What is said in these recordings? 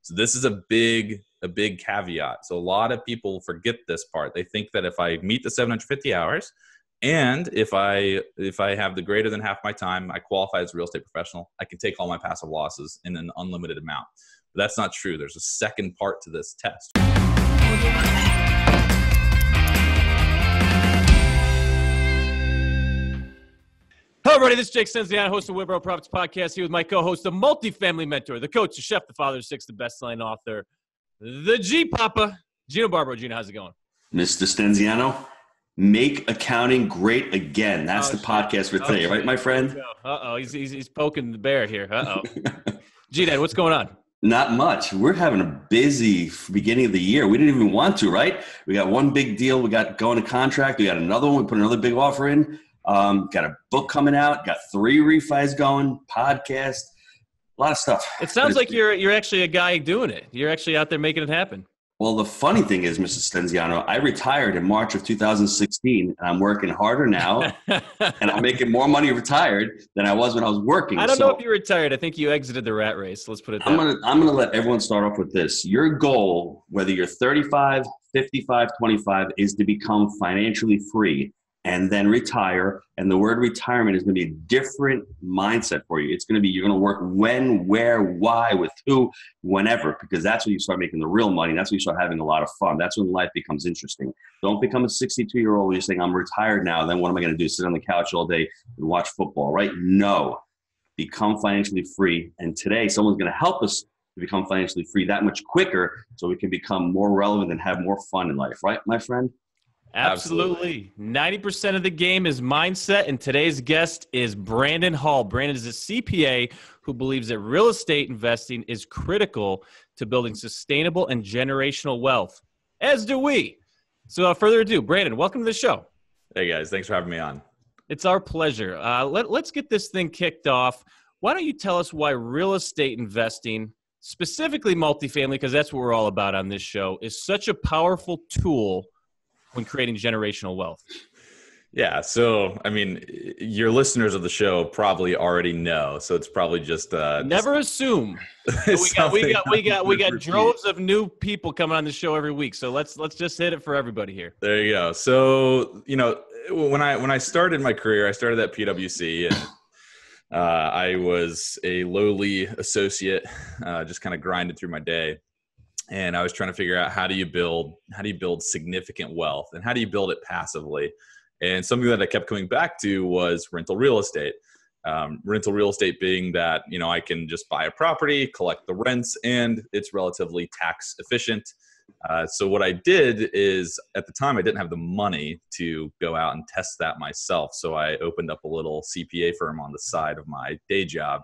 So this is a big caveat. So a lot of people forget this part. They think that if I meet the 750 hours and if I have the greater than half my time, I qualify as a real estate professional, I can take all my passive losses in an unlimited amount. But that's not true. There's a second part to this test. Hello, everybody. This is Jake Stenziano, host of Wheelbarrow Profits Podcast, here with my co-host, the multifamily mentor, the coach, the chef, the father of six, the best-selling author, the G-Papa, Gino Barbaro. Gino, how's it going? Mr. Stenziano, make accounting great again. That's the podcast for today, right, my friend? Uh-oh, he's poking the bear here. Uh-oh. G-Dad, what's going on? Not much. We're having a busy beginning of the year. We didn't even want to, right? We got one big deal. We got going to contract. We got another one. We put another big offer in. Got a book coming out, got 3 refis going, podcast, a lot of stuff. It sounds like you're actually a guy doing it. You're actually out there making it happen. Well, the funny thing is, Mr. Stenziano, I retired in March of 2016, and I'm working harder now, and I'm making more money retired than I was when I was working. I don't know if you retired. I think you exited the rat race. Let's put it that way. I'm gonna let everyone start off with this. Your goal, whether you're 35, 55, 25, is to become financially free and then retire. And the word retirement is going to be a different mindset for you. It's going to be, you're going to work when, where, why, with who, whenever, because that's when you start making the real money. That's when you start having a lot of fun. That's when life becomes interesting. Don't become a 62-year-old where you're saying, I'm retired now. Then what am I going to do? Sit on the couch all day and watch football, right? No. Become financially free. And today, someone's going to help us to become financially free that much quicker so we can become more relevant and have more fun in life, right, my friend? Absolutely. 90% of the game is mindset, and today's guest is Brandon Hall. Brandon is a CPA who believes that real estate investing is critical to building sustainable and generational wealth, as do we. So without further ado, Brandon, welcome to the show. Hey, guys. Thanks for having me on. It's our pleasure. Let's get this thing kicked off. Why don't you tell us why real estate investing, specifically multifamily, because that's what we're all about on this show, is such a powerful tool when creating generational wealth? Yeah. So, I mean, your listeners of the show probably already know. So it's probably just never assume. we got droves of new people coming on the show every week. So let's just hit it for everybody here. There you go. So, you know, when I started my career, I started at PwC, and I was a lowly associate, just kind of grinded through my day. And I was trying to figure out how do you build significant wealth, and how do you build it passively? And something that I kept coming back to was rental real estate. Rental real estate being that, you know, I can just buy a property, collect the rents, and it's relatively tax efficient. So what I did is, at the time, I didn't have the money to go out and test that myself. So I opened up a little CPA firm on the side of my day job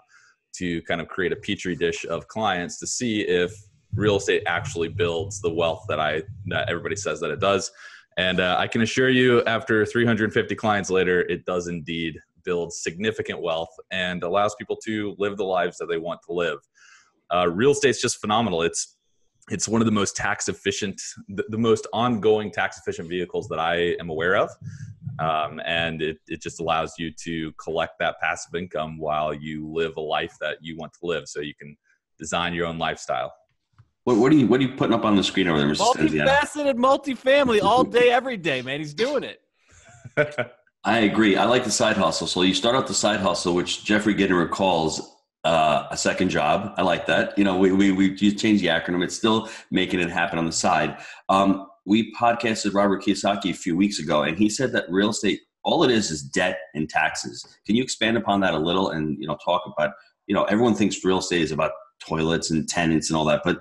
to kind of create a petri dish of clients to see if real estate actually builds the wealth that everybody says that it does. And I can assure you, after 350 clients later, it does indeed build significant wealth and allows people to live the lives that they want to live. Real estate's just phenomenal. It's one of the most tax efficient, the most ongoing tax efficient vehicles that I am aware of. And it just allows you to collect that passive income while you live a life that you want to live, so you can design your own lifestyle. What are you putting up on the screen over there, Mr. Stenziano? Multifaceted, multifamily, all day, every day, man. He's doing it. I agree. I like the side hustle. So you start out the side hustle, which Jeffrey Gidner calls a second job. I like that. You know, we just changed the acronym. It's still making it happen on the side. We podcasted Robert Kiyosaki a few weeks ago, and he said that real estate, all it is debt and taxes. Can you expand upon that a little and, you know, talk about, you know, everyone thinks real estate is about toilets and tenants and all that, but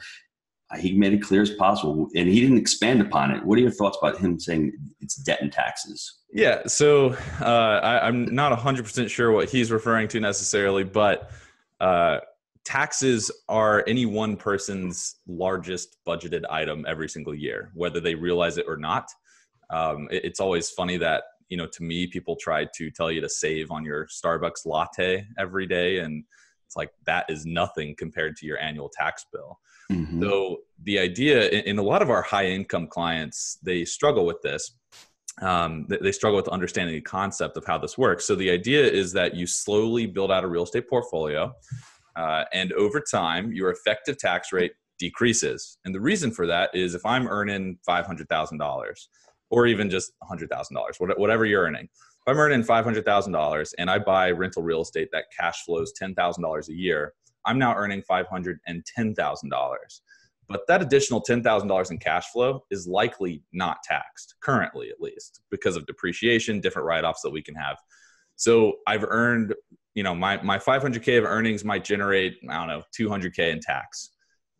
he made it clear as possible, and he didn't expand upon it. What are your thoughts about him saying it's debt and taxes? Yeah, so I'm not 100% sure what he's referring to necessarily, but taxes are any one person's largest budgeted item every single year, whether they realize it or not. It's always funny that, you know, to me, people try to tell you to save on your Starbucks latte every day, and it's like, that is nothing compared to your annual tax bill. Mm-hmm. So the idea in a lot of our high income clients, they struggle with this. They struggle with understanding the concept of how this works. So the idea is that you slowly build out a real estate portfolio, and over time, your effective tax rate decreases. And the reason for that is if I'm earning $500,000 or even just $100,000, whatever you're earning, if I'm earning $500,000 and I buy rental real estate that cash flows $10,000 a year, I'm now earning $510,000. But that additional $10,000 in cash flow is likely not taxed, currently at least, because of depreciation, different write-offs that we can have. So I've earned, my $500K of earnings might generate, $200K in tax.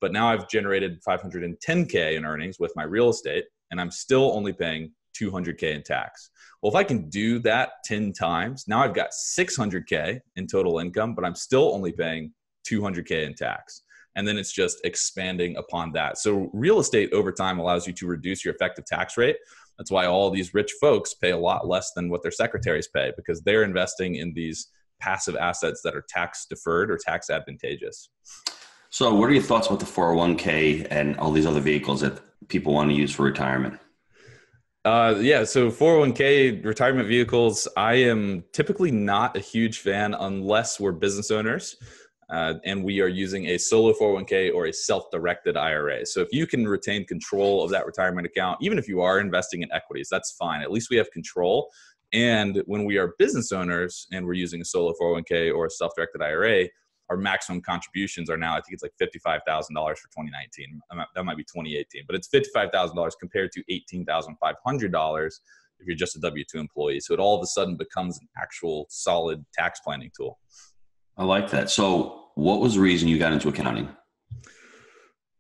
But now I've generated $510K in earnings with my real estate, and I'm still only paying $200K in tax. Well, if I can do that 10 times, now I've got $600K in total income, but I'm still only paying $200K in tax. And then it's just expanding upon that. So real estate over time allows you to reduce your effective tax rate. That's why all these rich folks pay a lot less than what their secretaries pay, because they're investing in these passive assets that are tax deferred or tax advantageous. So what are your thoughts about the 401k and all these other vehicles that people want to use for retirement? So 401k retirement vehicles, I am typically not a huge fan unless we're business owners. And we are using a solo 401k or a self-directed IRA. So if you can retain control of that retirement account, even if you are investing in equities, that's fine. At least we have control. And when we are business owners and we're using a solo 401k or a self-directed IRA, our maximum contributions are now, I think it's like $55,000 for 2019. That might be 2018, but it's $55,000 compared to $18,500 if you're just a W-2 employee. So it all of a sudden becomes an actual solid tax planning tool. I like that. So what was the reason you got into accounting?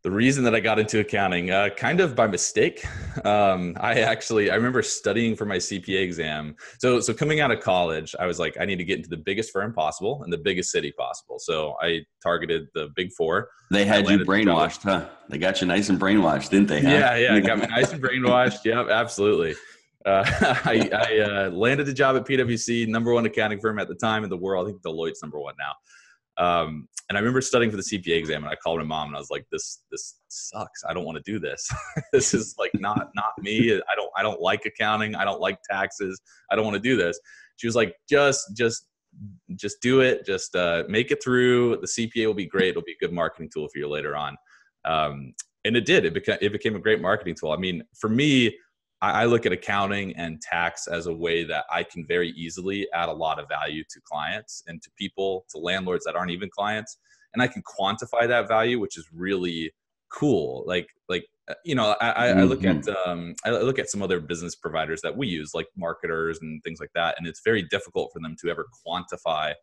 The reason that I got into accounting, kind of by mistake. I remember studying for my CPA exam. So coming out of college, I was like, I need to get into the biggest firm possible and the biggest city possible. So I targeted the big four. They had you brainwashed, huh? They got you nice and brainwashed, didn't they? Huh? Yeah. Got me nice and brainwashed. Yep, absolutely. I landed a job at PwC, number one accounting firm at the time in the world. I think Deloitte's number one now. And I remember studying for the CPA exam, and I called my mom and I was like, this sucks. I don't want to do this. This is like not me. I don't like accounting. I don't like taxes. I don't want to do this. She was like, just do it. Just make it through. The CPA will be great. It'll be a good marketing tool for you later on. And it did. It became a great marketing tool. I mean, for me, I look at accounting and tax as a way that I can very easily add a lot of value to clients and to people, to landlords that aren't even clients. And I can quantify that value, which is really cool. I look at some other business providers that we use, like marketers and things like that. And it's very difficult for them to ever quantify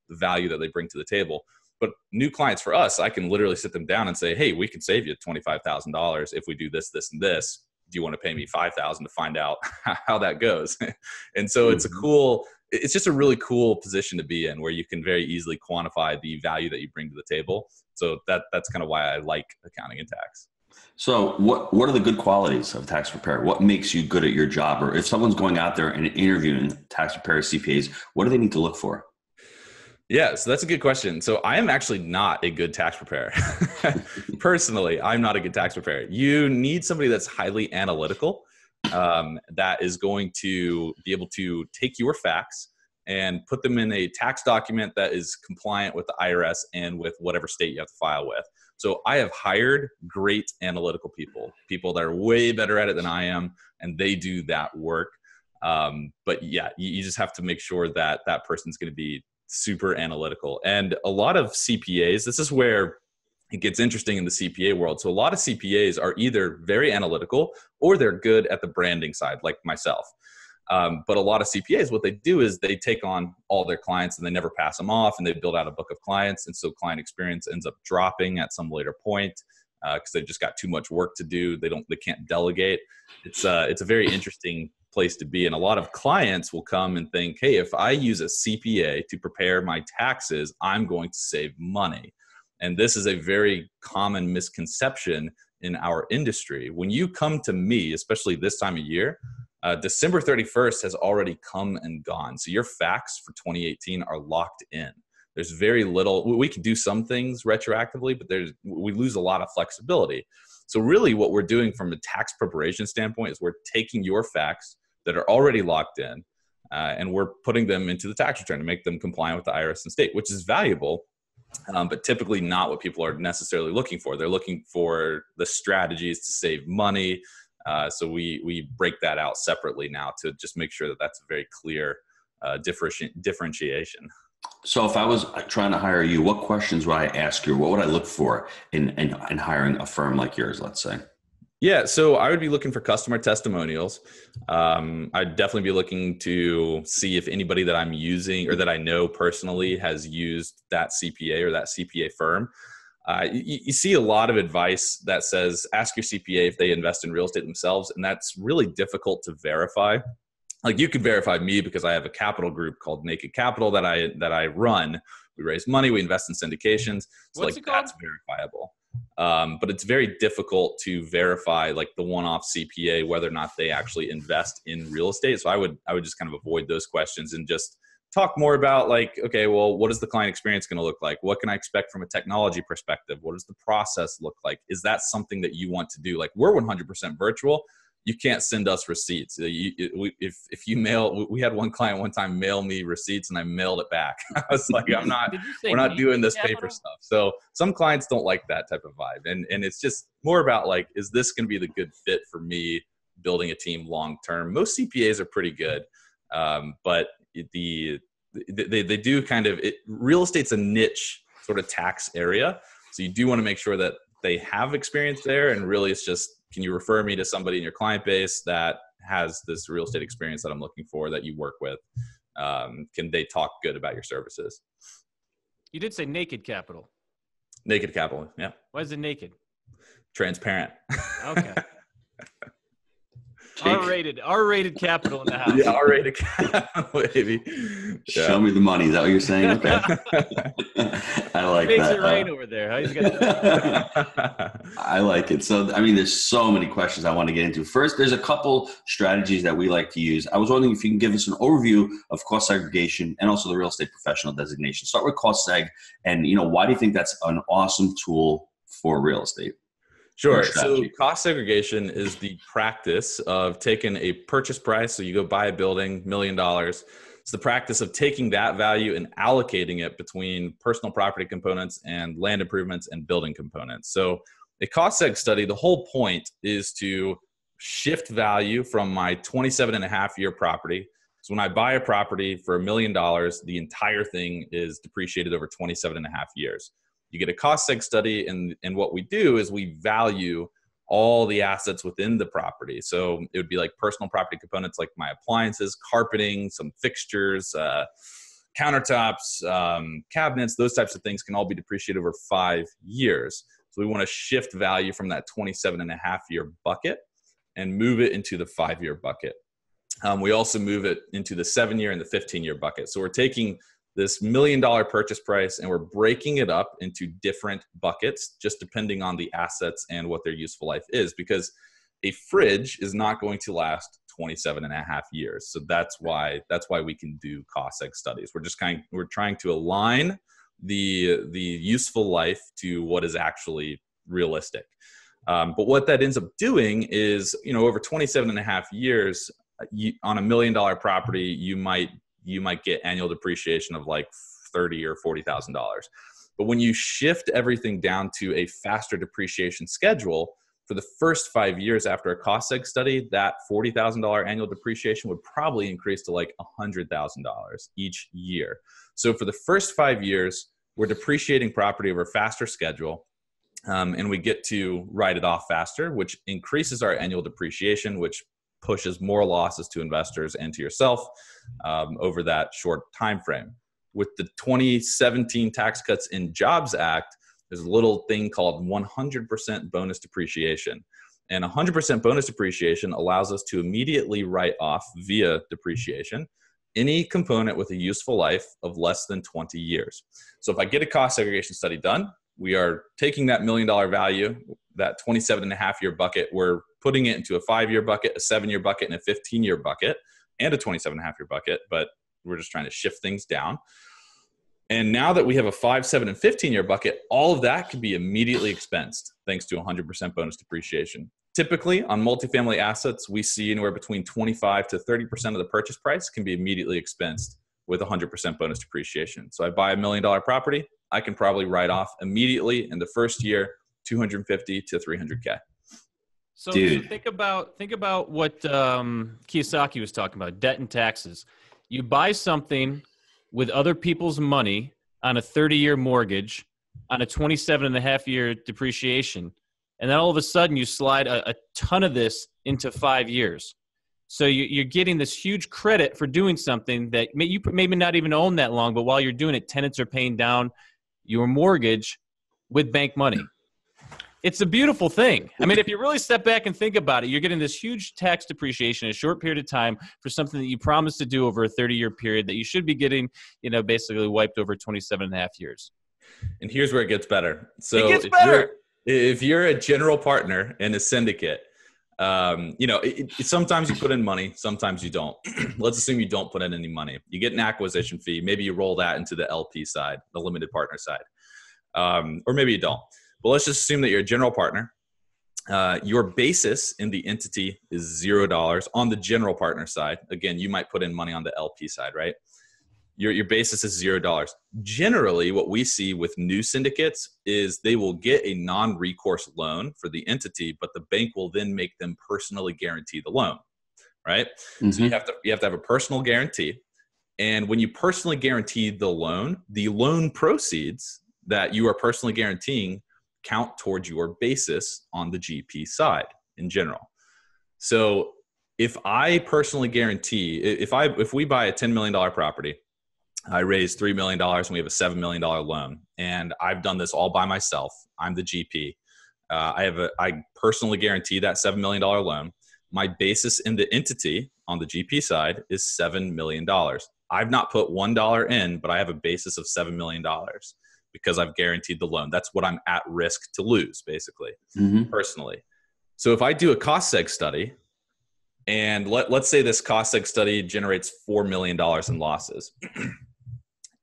the value that they bring to the table. But new clients for us, I can literally sit them down and say, hey, we can save you $25,000 if we do this, this, and this. Do you want to pay me $5,000 to find out how that goes? And so it's just a really cool position to be in, where you can very easily quantify the value that you bring to the table. So that's kind of why I like accounting and tax. So what are the good qualities of tax preparer? What makes you good at your job? Or if someone's going out there and interviewing tax preparers, CPAs, what do they need to look for? Yeah, so that's a good question. So I am actually not a good tax preparer. Personally, I'm not a good tax preparer. You need somebody that's highly analytical, that is going to be able to take your facts and put them in a tax document that is compliant with the IRS and with whatever state you have to file with. So I have hired great analytical people that are way better at it than I am, and they do that work. But yeah, you just have to make sure that that person's going to be super analytical. And a lot of CPAs, this is where it gets interesting in the CPA world. So a lot of CPAs are either very analytical or they're good at the branding side, like myself. But a lot of CPAs, what they do is they take on all their clients and they never pass them off, and they build out a book of clients. And so client experience ends up dropping at some later point because they've just got too much work to do. They can't delegate. It's a very interesting place to be. And a lot of clients will come and think, hey, if I use a CPA to prepare my taxes, I'm going to save money. And this is a very common misconception in our industry. When you come to me, especially this time of year, December 31st has already come and gone. So your facts for 2018 are locked in. There's very little, we can do some things retroactively, but we lose a lot of flexibility. So really what we're doing from a tax preparation standpoint is we're taking your facts that are already locked in, and we're putting them into the tax return to make them compliant with the IRS and state, which is valuable. but typically not what people are necessarily looking for. They're looking for the strategies to save money. So we break that out separately now to just make sure that that's a very clear differentiation. So if I was trying to hire you, what questions would I ask you? What would I look for in hiring a firm like yours, let's say? Yeah, so I would be looking for customer testimonials. I'd definitely be looking to see if anybody that I'm using or that I know personally has used that CPA or that CPA firm. You see a lot of advice that says, ask your CPA if they invest in real estate themselves, and that's really difficult to verify. Like, you can verify me because I have a capital group called Naked Capital that I run. We raise money, we invest in syndications. So What's it called? That's verifiable. But it's very difficult to verify like the one-off CPA, whether or not they actually invest in real estate. So I would just kind of avoid those questions and just talk more about like, okay, well, what is the client experience going to look like? What can I expect from a technology perspective? What does the process look like? Is that something that you want to do? Like, we're 100% virtual. You can't send us receipts. If you mail, we had one client one time mail me receipts and I mailed it back. I was like, we're not doing this paper stuff. So some clients don't like that type of vibe. And it's just more about like, is this going to be the good fit for me building a team long-term? Most CPAs are pretty good. But they do kind of, real estate's a niche sort of tax area. So you do want to make sure that they have experience there. And really it's just, can you refer me to somebody in your client base that has this real estate experience that I'm looking for, that you work with? Can they talk good about your services? You did say Naked Capital. Naked Capital, yeah. Why is it naked? Transparent. Okay. R-rated capital in the house. Yeah, R-rated capital, baby. Yeah. Show me the money. Is that what you're saying? Okay. I like Makes that. It rain over there. I like it. So, I mean, there's so many questions I want to get into. First, there's a couple strategies that we like to use. I was wondering if you can give us an overview of cost segregation and also the real estate professional designation. Start with cost seg, and why do you think that's an awesome tool for real estate? Sure. So cost segregation is the practice of taking a purchase price. So you go buy a building, $1 million. It's the practice of taking that value and allocating it between personal property components and land improvements and building components. So a cost seg study, the whole point is to shift value from my 27.5-year property. So when I buy a property for $1 million, the entire thing is depreciated over 27.5 years. You get a cost seg study, and what we do is we value all the assets within the property. So it would be like personal property components like my appliances, carpeting, some fixtures, countertops, cabinets, those types of things can all be depreciated over 5 years. So we want to shift value from that 27.5-year bucket and move it into the 5-year bucket. We also move it into the 7-year and the 15-year bucket. So we're taking this $1 million purchase price and we're breaking it up into different buckets, just depending on the assets and what their useful life is, because a fridge is not going to last 27.5 years. So that's why we can do cost seg studies. We're trying to align the useful life to what is actually realistic. But what that ends up doing is, over 27.5 years, on $1 million property, you might get annual depreciation of like $30,000 or $40,000. But when you shift everything down to a faster depreciation schedule, for the first 5 years after a cost seg study, that $40,000 annual depreciation would probably increase to like $100,000 each year. So for the first 5 years, we're depreciating property over a faster schedule, and we get to write it off faster, which increases our annual depreciation, which pushes more losses to investors and to yourself over that short time frame. With the 2017 Tax Cuts and Jobs Act, there's a little thing called 100% bonus depreciation. And 100% bonus depreciation allows us to immediately write off via depreciation any component with a useful life of less than 20 years. So if I get a cost segregation study done, we are taking that $1 million value, that 27.5-year bucket, we're putting it into a 5-year bucket, a 7-year bucket, and a 15-year bucket, and a 27.5-year bucket, but we're just trying to shift things down. And now that we have a 5, 7, and 15-year bucket, all of that can be immediately expensed thanks to 100% bonus depreciation. Typically, on multifamily assets, we see anywhere between 25 to 30% of the purchase price can be immediately expensed with 100% bonus depreciation. So I buy a $1 million property, I can probably write off immediately in the first year, 250 to 300K. So think about what Kiyosaki was talking about, debt and taxes. You buy something with other people's money on a 30-year mortgage, on a 27.5-year depreciation, and then all of a sudden you slide a ton of this into 5 years. So you're getting this huge credit for doing something that you maybe not even own that long, but while you're doing it, tenants are paying down your mortgage with bank money. It's a beautiful thing. I mean, if you really step back and think about it, you're getting this huge tax depreciation in a short period of time for something that you promised to do over a 30-year period that you should be getting, basically wiped over 27.5 years. And here's where it gets better. So it gets better. If you're a general partner in a syndicate, sometimes you put in money, sometimes you don't. Let's assume you don't put in any money. You get an acquisition fee. Maybe you roll that into the LP side, the limited partner side, or maybe you don't. But let's just assume that you're a general partner. Your basis in the entity is $0 on the general partner side. Again, you might put in money on the LP side, right? Your basis is $0. Generally, what we see with new syndicates is they will get a non-recourse loan for the entity, but the bank will then make them personally guarantee the loan, right? Mm-hmm. So you have to have a personal guarantee. And when you personally guarantee the loan proceeds that you are personally guaranteeing count towards your basis on the GP side in general. So if I personally guarantee, if we buy a $10 million property, I raise $3 million and we have a $7 million loan, and I've done this all by myself. I'm the GP. I personally guarantee that $7 million loan. My basis in the entity on the GP side is $7 million. I've not put $1 in, but I have a basis of $7 million. Because I've guaranteed the loan. That's what I'm at risk to lose, basically, personally. So if I do a cost seg study, and let's say this cost seg study generates $4 million in losses.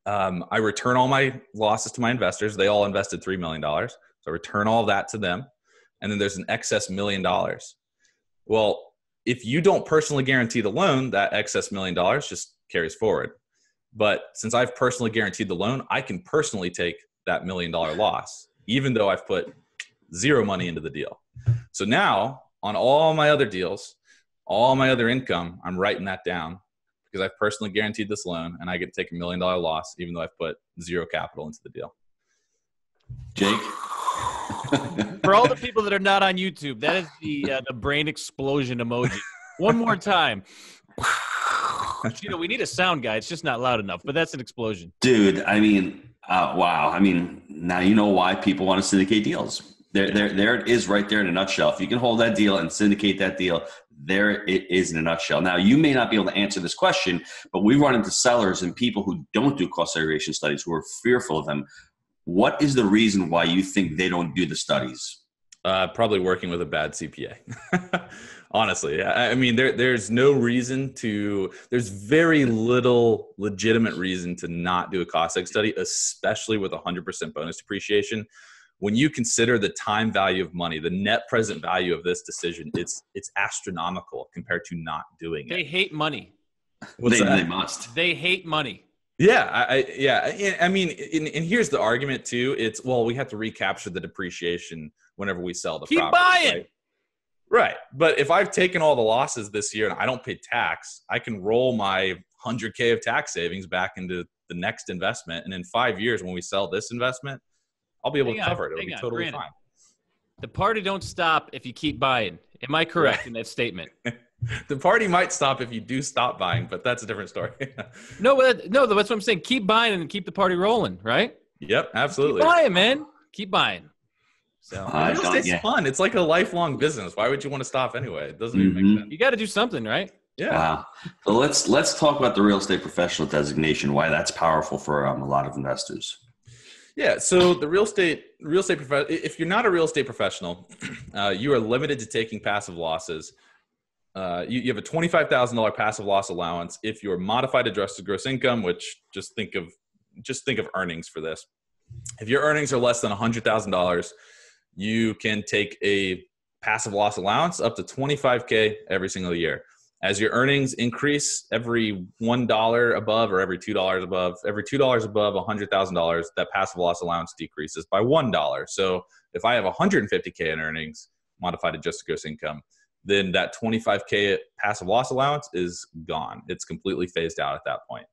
I return all my losses to my investors. They all invested $3 million. So I return all of that to them. And then there's an excess $1 million. Well, if you don't personally guarantee the loan, that excess $1 million just carries forward. But since I've personally guaranteed the loan, I can personally take that $1 million loss, even though I've put zero money into the deal. So now on all my other deals, all my other income, I'm writing that down because I've personally guaranteed this loan and I get to take $1 million loss, even though I've put zero capital into the deal. Jake? For all the people that are not on YouTube, that is the brain explosion emoji. One more time. We need a sound guy. It's just not loud enough, but that's an explosion. Dude, I mean, wow. I mean, now you know why people want to syndicate deals. There it is right there in a nutshell. If you can hold that deal and syndicate that deal, there it is in a nutshell. Now, you may not be able to answer this question, but we run into sellers and people who don't do cost segregation studies who are fearful of them. What is the reason why you think they don't do the studies? Probably working with a bad CPA. Honestly, I mean, there's no reason there's very little legitimate reason to not do a cost seg study, especially with 100% bonus depreciation. When you consider the time value of money, the net present value of this decision, it's astronomical compared to not doing it. They hate money. They must. They hate money. Yeah. I mean, and here's the argument too. It's, well, we have to recapture the depreciation whenever we sell the property. Keep buying. Right. But if I've taken all the losses this year and I don't pay tax, I can roll my 100K of tax savings back into the next investment. And in 5 years, when we sell this investment, I'll be able to cover it. It'll be totally fine. The party don't stop if you keep buying. Am I correct in that statement? The party might stop if you do stop buying, but that's a different story. No, that's what I'm saying. Keep buying and keep the party rolling, right? Yep, absolutely. Keep buying, man. Keep buying. So real estate's fun. It's like a lifelong business. Why would you want to stop anyway? It doesn't even make sense. You got to do something, right? Yeah. Wow. So let's talk about the real estate professional designation. Why that's powerful for a lot of investors. Yeah. So the real estate professional. If you're not a real estate professional, you are limited to taking passive losses. You have a $25,000 passive loss allowance if your modified adjusted gross income, which just think of earnings for this. If your earnings are less than $100,000, you can take a passive loss allowance up to $25K every single year. As your earnings increase every $1 above or every $2 above, every $2 above $100,000, that passive loss allowance decreases by $1. So if I have 150K in earnings, modified adjusted gross income, then that 25K passive loss allowance is gone. It's completely phased out at that point.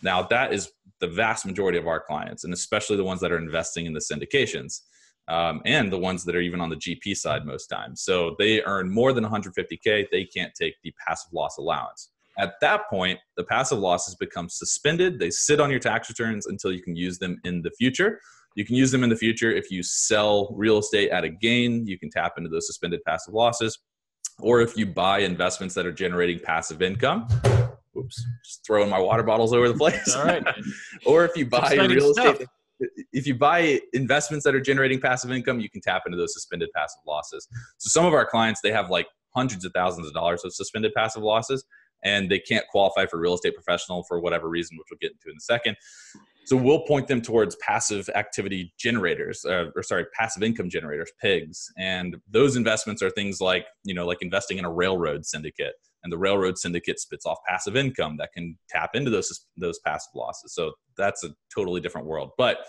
Now, that is the vast majority of our clients, and especially the ones that are investing in the syndications, and the ones that are even on the GP side most times. So they earn more than 150K, they can't take the passive loss allowance. At that point, the passive losses become suspended. They sit on your tax returns until you can use them in the future. You can use them in the future if you sell real estate at a gain. You can tap into those suspended passive losses. Or if you buy investments that are generating passive income. Oops, just throwing my water bottles over the place. All right. Or if you buy real stuff. estate, if you buy investments that are generating passive income, you can tap into those suspended passive losses. So some of our clients, they have like hundreds of thousands of dollars of suspended passive losses, and they can't qualify for real estate professional for whatever reason, which we'll get into in a second. So we'll point them towards passive activity generators, passive income generators, PIGs. And those investments are things like, like investing in a railroad syndicate. And the railroad syndicate spits off passive income that can tap into those passive losses. So that's a totally different world. But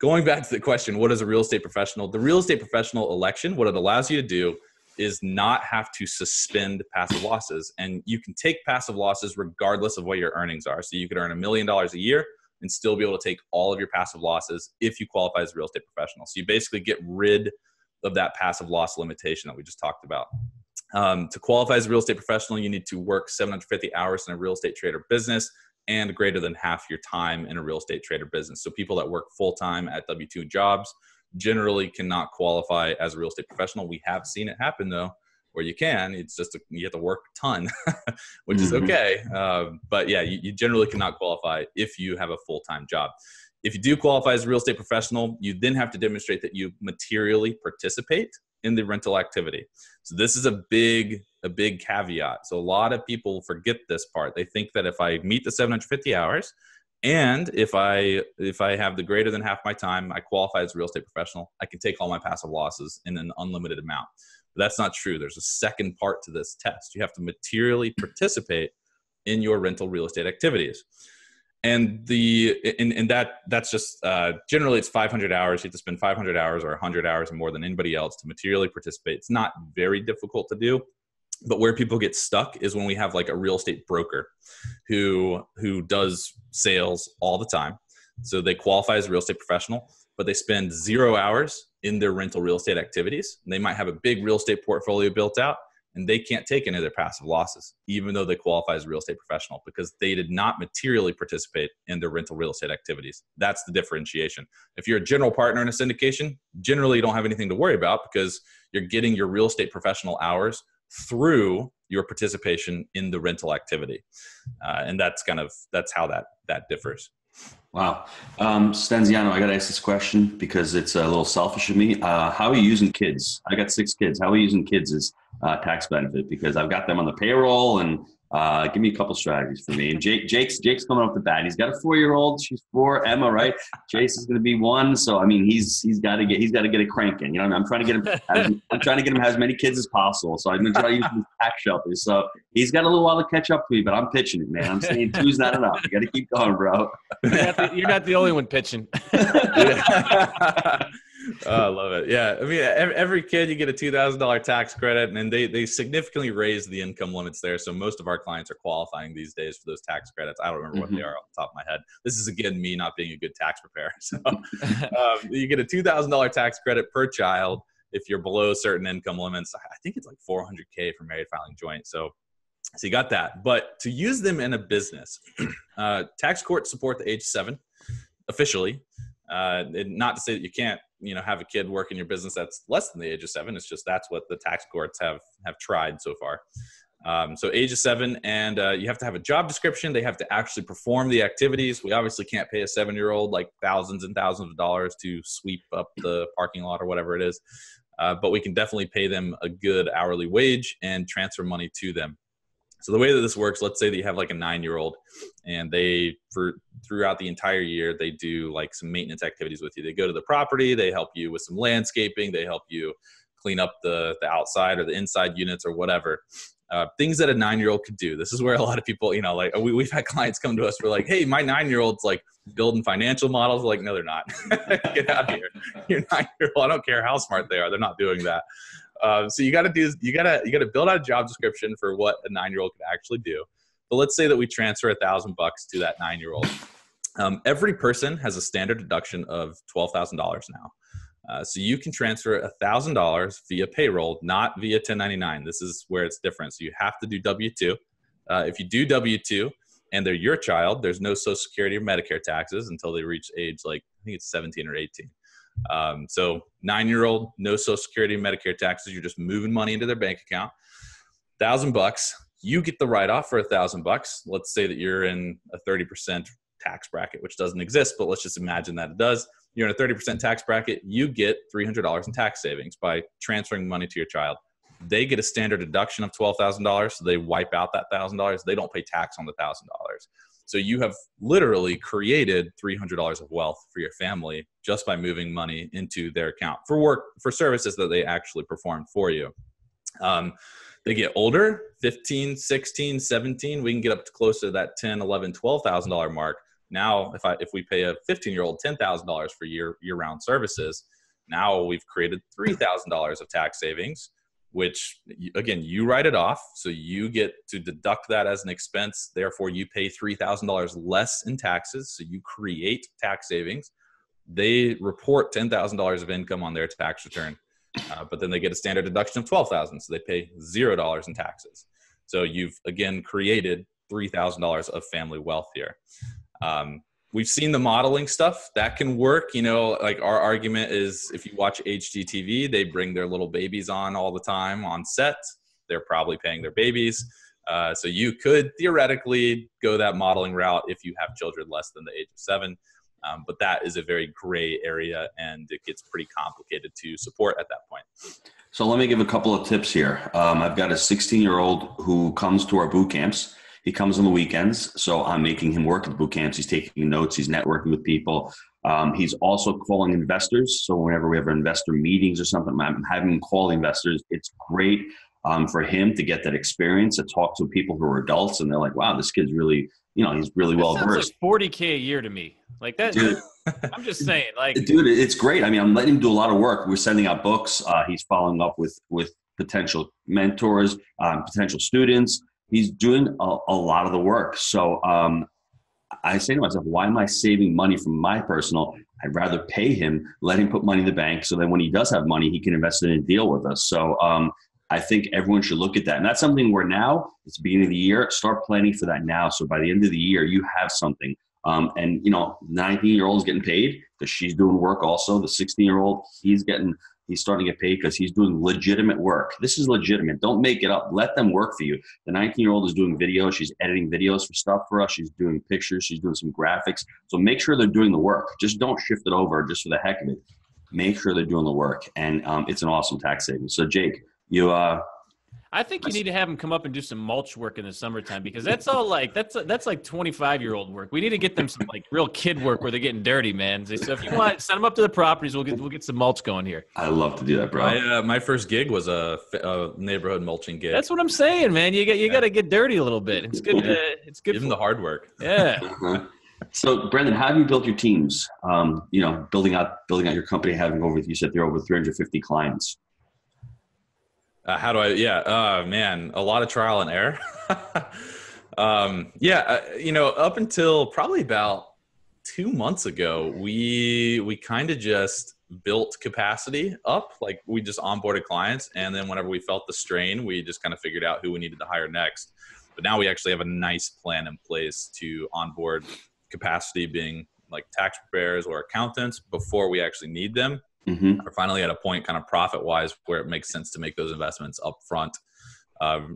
going back to the question, what is a real estate professional? The real estate professional election, what it allows you to do is not have to suspend passive losses. And you can take passive losses regardless of what your earnings are. So you could earn $1 million a year and still be able to take all of your passive losses if you qualify as a real estate professional. So you basically get rid of that passive loss limitation that we just talked about. To qualify as a real estate professional, you need to work 750 hours in a real estate trader business and greater than half your time in a real estate trader business. So people that work full-time at W-2 jobs generally cannot qualify as a real estate professional. We have seen it happen though, where you can. It's just you have to work a ton, which is okay. But yeah, you generally cannot qualify if you have a full-time job. If you do qualify as a real estate professional, you then have to demonstrate that you materially participate in the rental activity. So this is a big caveat. So a lot of people forget this part. They think that if I meet the 750 hours and if I have the greater than half my time, I qualify as a real estate professional, I can take all my passive losses in an unlimited amount. But that's not true. There's a second part to this test. You have to materially participate in your rental real estate activities. And that's just generally it's 500 hours. You have to spend 500 hours or 100 hours more than anybody else to materially participate. It's not very difficult to do, but where people get stuck is when we have like a real estate broker who does sales all the time. So they qualify as a real estate professional, but they spend 0 hours in their rental real estate activities. And they might have a big real estate portfolio built out, and they can't take any of their passive losses, even though they qualify as a real estate professional, because they did not materially participate in their rental real estate activities. That's the differentiation. If you're a general partner in a syndication, generally you don't have anything to worry about because you're getting your real estate professional hours through your participation in the rental activity. And that's how that differs. Wow. Stenziano, I got to ask this question because it's a little selfish of me. How are you using kids? I got 6 kids. How are you using kids as tax benefit? Because I've got them on the payroll, and give me a couple strategies for me. And Jake's coming off the bat. He's got a 4-year-old. She's 4. Emma, right? Jace is going to be 1. So I mean, he's got to get it cranking. You know, I'm trying to get him. I'm trying to get him as many kids as possible. So I'm going to try to use his tax shelters. So he's got a little while to catch up to me, but I'm pitching it, man. I'm saying 2's not enough. You got to keep going, bro. You're not the only one pitching. Oh, I love it. Yeah. I mean, every kid, you get a $2,000 tax credit, and they significantly raise the income limits there. So most of our clients are qualifying these days for those tax credits. I don't remember what they are off the top of my head. This is, again, me not being a good tax preparer. So you get a $2,000 tax credit per child if you're below certain income limits. I think it's like $400K for married filing joint. So you got that. But to use them in a business, tax courts support the age 7 officially. And not to say that you can't, have a kid work in your business that's less than the age of 7. It's just that's what the tax courts have tried so far. So age of 7, and you have to have a job description. They have to actually perform the activities. We obviously can't pay a 7-year-old like thousands and thousands of dollars to sweep up the parking lot or whatever it is. But we can definitely pay them a good hourly wage and transfer money to them. So the way that this works, let's say that you have like a 9-year-old, and throughout the entire year, they do like some maintenance activities with you. They go to the property, they help you with some landscaping, they help you clean up the outside or the inside units or whatever. Things that a 9-year-old could do. This is where a lot of people, like we've had clients come to us for like, hey, my 9-year-old's like building financial models. We're like, no, they're not. Get out of here. Your 9-year-old, I don't care how smart they are. They're not doing that. So you got to build out a job description for what a 9-year-old could actually do. But let's say that we transfer $1,000 to that 9-year-old. Every person has a standard deduction of $12,000 now. So you can transfer $1,000 via payroll, not via 1099. This is where it's different. So you have to do W-2. If you do W-2 and they're your child, there's no Social Security or Medicare taxes until they reach age, like I think it's 17 or 18. So 9-year-old, no Social Security and Medicare taxes. You're just moving money into their bank account. $1,000, you get the write-off for $1,000. Let's say that you're in a 30% tax bracket, which doesn't exist, but let's just imagine that it does. You're in a 30% tax bracket, you get $300 in tax savings by transferring money to your child. They get a standard deduction of $12,000, so they wipe out that $1,000. They don't pay tax on the $1,000. So you have literally created $300 of wealth for your family just by moving money into their account for services that they actually performed for you. They get older, 15, 16, 17, we can get up to close to that $10, $11, $12,000 mark. Now, if we pay a 15-year-old $10,000 for year-round services, now we've created $3,000 of tax savings, which, again, you write it off. So you get to deduct that as an expense. Therefore, you pay $3,000 less in taxes. So you create tax savings. They report $10,000 of income on their tax return, but then they get a standard deduction of $12,000. So they pay $0 in taxes. So you've, again, created $3,000 of family wealth here. We've seen the modeling stuff that can work. Like our argument is if you watch HGTV, they bring their little babies on all the time on set. They're probably paying their babies. So you could theoretically go that modeling route if you have children less than the age of 7. But that is a very gray area and it gets pretty complicated to support at that point. So let me give a couple of tips here. I've got a 16-year-old who comes to our boot camps. He comes on the weekends, so I'm making him work at the boot camps. He's taking notes. He's networking with people. He's also calling investors. So whenever we have investor meetings or something, I'm having him call investors. It's great for him to get that experience, to talk to people who are adults, and they're like, wow, this kid's really, he's really well versed. Like $40K a year to me. Like that. Dude, I'm just saying, like, dude, it's great. I mean, I'm letting him do a lot of work. We're sending out books. He's following up with potential mentors, potential students. He's doing a lot of the work. So I say to myself, why am I saving money from my personal? I'd rather pay him, let him put money in the bank so that when he does have money, he can invest it in a deal with us. So I think everyone should look at that. And that's something where now, it's the beginning of the year, start planning for that now. So by the end of the year, you have something. And 19-year-old is getting paid because she's doing work also. The 16-year-old, he's starting to get paid because he's doing legitimate work. This is legitimate. Don't make it up. Let them work for you. The 19-year-old is doing videos. She's editing videos for stuff for us. She's doing pictures. She's doing some graphics. So make sure they're doing the work. Just don't shift it over just for the heck of it. Make sure they're doing the work. And it's an awesome tax savings. So Jake, I think you need to have them come up and do some mulch work in the summertime because that's all like that's like 25-year-old work. We need to get them some like real kid work where they're getting dirty, man. So if you want, send them up to the properties. We'll get some mulch going here. I love to do that, bro. My first gig was a neighborhood mulching gig. That's what I'm saying, man. You got to get dirty a little bit. It's good. It's good. Give them the hard work. Yeah. Uh-huh. So Brendan, how have you built your teams? Building out your company, having you said there are over 350 clients. How do I, man, a lot of trial and error. Up until probably about 2 months ago, we kind of just built capacity up. Like we just onboarded clients. And then whenever we felt the strain, we just kind of figured out who we needed to hire next. But now we actually have a nice plan in place to onboard capacity, being like tax preparers or accountants before we actually need them. Mm-hmm. We're finally at a point kind of profit wise where it makes sense to make those investments up front,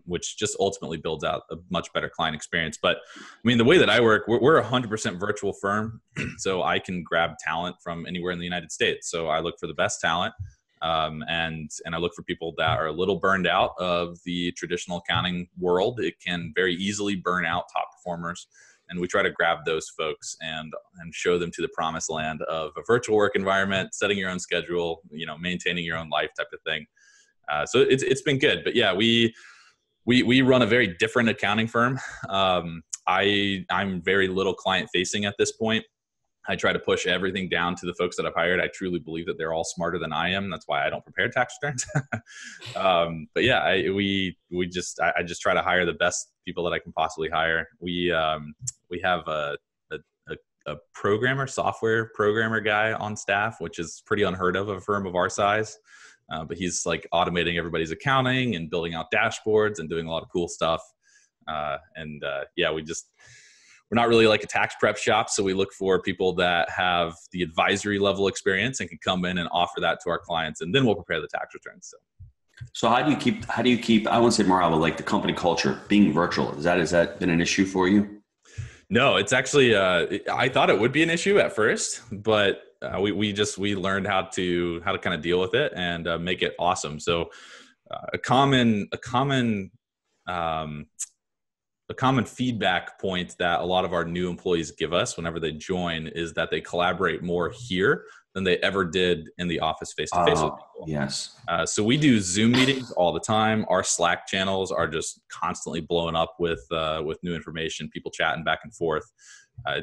which just ultimately builds out a much better client experience. But I mean, the way that I work, we're 100% virtual firm. So I can grab talent from anywhere in the United States. So I look for the best talent. And I look for people that are a little burned out of the traditional accounting world. It can very easily burn out top performers. And we try to grab those folks and show them to the promised land of a virtual work environment, setting your own schedule, maintaining your own life type of thing. So it's been good. But yeah, we run a very different accounting firm. I'm very little client facing at this point. I try to push everything down to the folks that I've hired. I truly believe that they're all smarter than I am. That's why I don't prepare tax returns. But yeah, I just try to hire the best people that I can possibly hire. We have a software programmer guy on staff, which is pretty unheard of a firm of our size. But he's like automating everybody's accounting and building out dashboards and doing a lot of cool stuff. We're not really like a tax prep shop. So we look for people that have the advisory level experience and can come in and offer that to our clients. And then we'll prepare the tax returns. So how do you keep, I won't say morale, but like the company culture being virtual? Has that been an issue for you? No, it's actually, I thought it would be an issue at first, but we learned how to kind of deal with it and make it awesome. So a common feedback point that a lot of our new employees give us whenever they join is that they collaborate more here than they ever did in the office face-to-face with people. Yes. So we do Zoom meetings all the time. Our Slack channels are just constantly blowing up with new information, people chatting back and forth.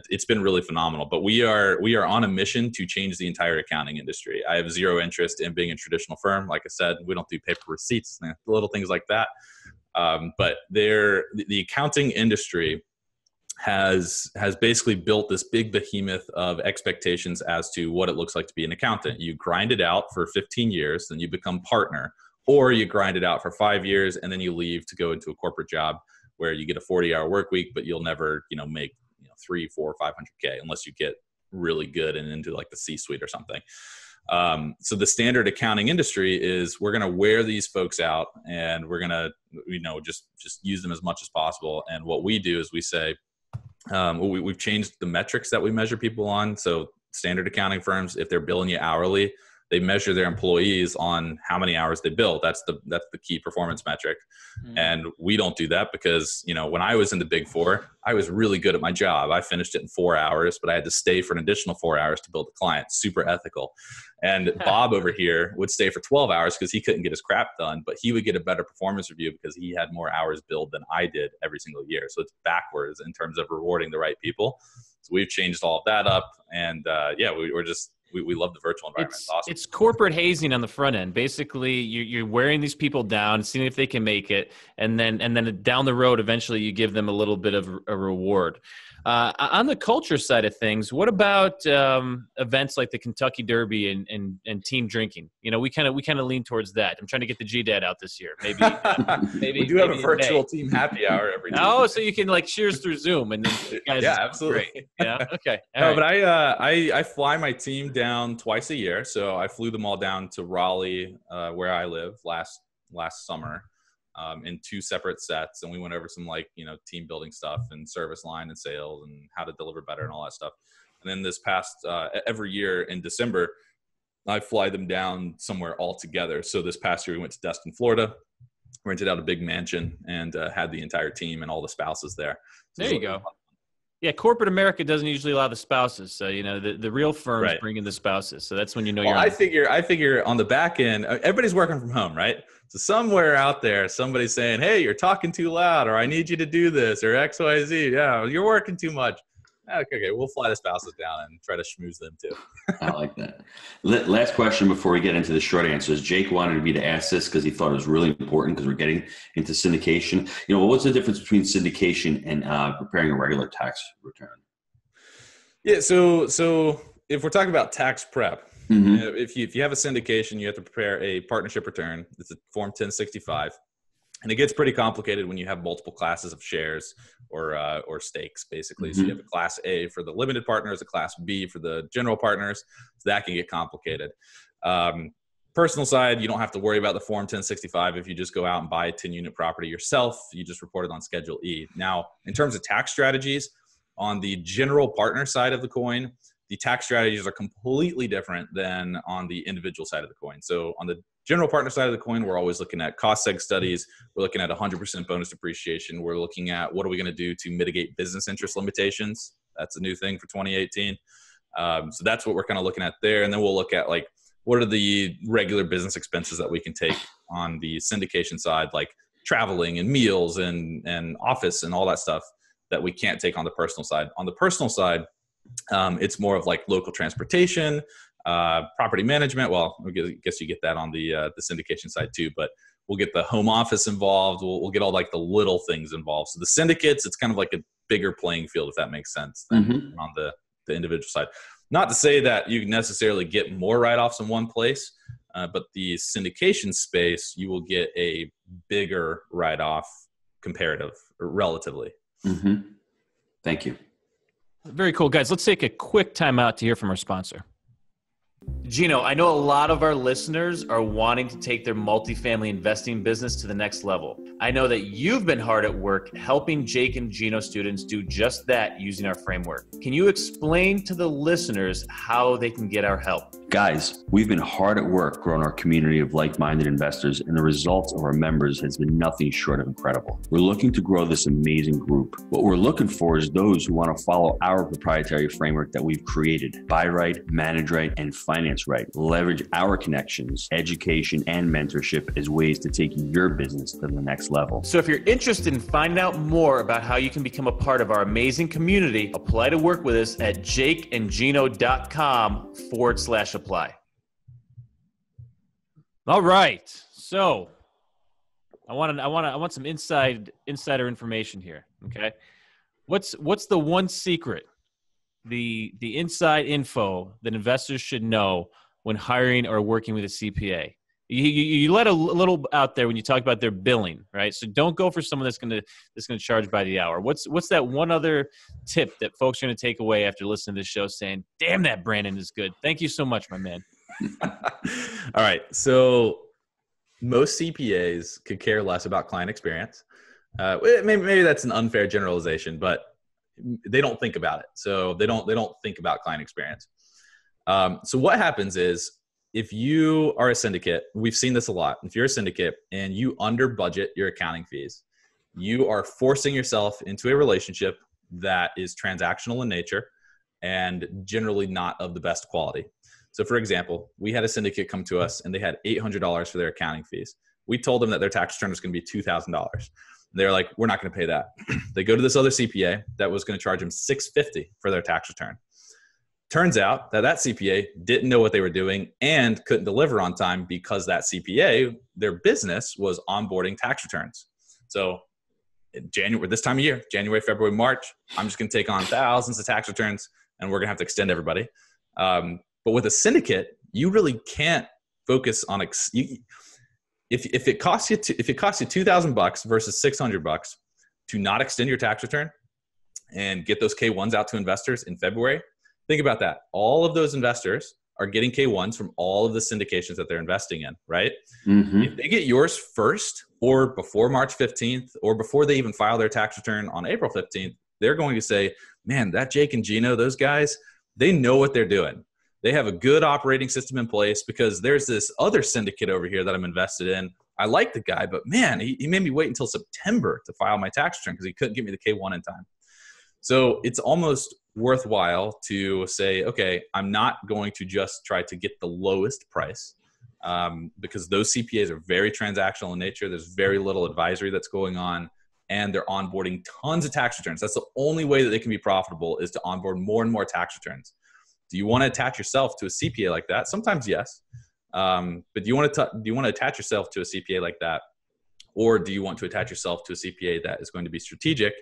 It's been really phenomenal, but we are on a mission to change the entire accounting industry. I have zero interest in being a traditional firm. Like I said, we don't do paper receipts, little things like that. But the accounting industry has basically built this big behemoth of expectations as to what it looks like to be an accountant. You grind it out for 15 years, then you become partner, or you grind it out for 5 years and then you leave to go into a corporate job where you get a 40-hour work week, but you'll never, make 300, 400, 500K unless you get really good and into like the C-suite or something. So the standard accounting industry is we're going to wear these folks out and we're going to, just use them as much as possible. And what we do is we say, we've changed the metrics that we measure people on. So standard accounting firms, if they're billing you hourly, they measure their employees on how many hours they bill. That's the key performance metric. Mm-hmm. And we don't do that because, when I was in the Big Four, I was really good at my job. I finished it in 4 hours, but I had to stay for an additional 4 hours to build a client. Super ethical. And Bob over here would stay for 12 hours because he couldn't get his crap done, but he would get a better performance review because he had more hours billed than I did every single year. So it's backwards in terms of rewarding the right people. So we've changed all of that up. And we love the virtual environment. It's awesome. It's corporate hazing on the front end. Basically, you're wearing these people down, seeing if they can make it, and then down the road, eventually you give them a little bit of a reward. On the culture side of things, what about events like the Kentucky Derby and team drinking? We kind of lean towards that. I'm trying to get the GDAD out this year. Maybe we do have a virtual team happy hour every day. Oh, so you can like cheers through Zoom and then guys. Yeah, absolutely. Great. Yeah. Okay. No, but I fly my team down twice a year. So I flew them all down to Raleigh, where I live last summer. In 2 separate sets, and we went over some team building stuff and service line and sales and how to deliver better and all that stuff. And then this past every year in December, I fly them down somewhere all together. So this past year we went to Destin, Florida, rented out a big mansion and had the entire team and all the spouses there. So there you go. Yeah, corporate America doesn't usually allow the spouses. So, the real firms bring in the spouses. So that's when you're I figure on the back end, everybody's working from home, right? So somewhere out there, somebody's saying, hey, you're talking too loud, or I need you to do this, or X, Y, Z. Yeah, you're working too much. Okay, we'll fly the spouses down and try to schmooze them too. I like that. Last question before we get into the short answers. Jake wanted me to ask this because he thought it was really important because we're getting into syndication. What's the difference between syndication and preparing a regular tax return? Yeah, so if we're talking about tax prep, mm-hmm. if you have a syndication, you have to prepare a partnership return. It's a Form 1065. And it gets pretty complicated when you have multiple classes of shares or stakes, basically. Mm-hmm. So you have a Class A for the limited partners, a Class B for the general partners. So that can get complicated. Personal side, you don't have to worry about the Form 1065 if you just go out and buy a 10-unit property yourself. You just report it on Schedule E. Now, in terms of tax strategies, on the general partner side of the coin, the tax strategies are completely different than on the individual side of the coin. So on the general partner side of the coin, we're always looking at cost seg studies. We're looking at 100% bonus depreciation. We're looking at what are we going to do to mitigate business interest limitations. That's a new thing for 2018. So that's what we're kind of looking at there. And then we'll look at what are the regular business expenses that we can take on the syndication side, like traveling and meals and office and all that stuff that we can't take on the personal side. On the personal side, it's more of like local transportation, property management. Well, I guess you get that on the syndication side too, but we'll get the home office involved. We'll get all like the little things involved. So the syndicates, it's kind of like a bigger playing field, if that makes sense, than on the individual side. Not to say that you necessarily get more write-offs in one place, but the syndication space, you will get a bigger write-off comparative, or relatively. Thank you. Very cool, guys. Let's take a quick time out to hear from our sponsor. Gino, I know a lot of our listeners are wanting to take their multifamily investing business to the next level. I know that you've been hard at work helping Jake and Gino students do just that using our framework. Can you explain to the listeners how they can get our help? Guys, we've been hard at work growing our community of like-minded investors, and the results of our members has been nothing short of incredible. We're looking to grow this amazing group. What we're looking for is those who want to follow our proprietary framework that we've created. Buy right, manage right, and finance right. Leverage our connections, education, and mentorship as ways to take your business to the next level. So if you're interested in finding out more about how you can become a part of our amazing community, apply to work with us at jakeandgino.com/apply. All right. So I want some insider information here. Okay. What's the one secret, the inside info that investors should know when hiring or working with a CPA? You let a little out there when you talk about their billing, right? So don't go for someone that's going to charge by the hour. What's that one other tip that folks are going to take away after listening to this show saying, damn, that Brandon is good. Thank you so much, my man. All right. So most CPAs could care less about client experience. Maybe that's an unfair generalization, but they don't think about it. So they don't think about client experience. So what happens is, if you are a syndicate, we've seen this a lot. If you're a syndicate and you under budget your accounting fees, you are forcing yourself into a relationship that is transactional in nature and generally not of the best quality. So for example, we had a syndicate come to us and they had $800 for their accounting fees. We told them that their tax return was going to be $2,000. They're like, we're not going to pay that. They go to this other CPA that was going to charge them $650 for their tax return. Turns out that CPA didn't know what they were doing and couldn't deliver on time because that CPA, their business was onboarding tax returns. So in January, this time of year, January, February, March, I'm just going to take on thousands of tax returns and we're going to have to extend everybody. But with a syndicate, you really can't focus on if it costs you $2,000 versus $600 to not extend your tax return and get those K1s out to investors in February. Think about that. All of those investors are getting K1s from all of the syndications that they're investing in, right? If they get yours first or before March 15th or before they even file their tax return on April 15th, they're going to say, man, that Jake and Gino, those guys, they know what they're doing. They have a good operating system in place because there's this other syndicate over here that I'm invested in. I like the guy, but man, he made me wait until September to file my tax return because he couldn't give me the K1 in time. So it's almost worthwhile to say, okay, I'm not going to just try to get the lowest price because those CPAs are very transactional in nature. There's very little advisory that's going on, and they're onboarding tons of tax returns. That's the only way that they can be profitable, is to onboard more and more tax returns. Do you want to attach yourself to a CPA like that? Sometimes yes. But do you want to attach yourself to a CPA like that? Or do you want to attach yourself to a CPA that is going to be strategic,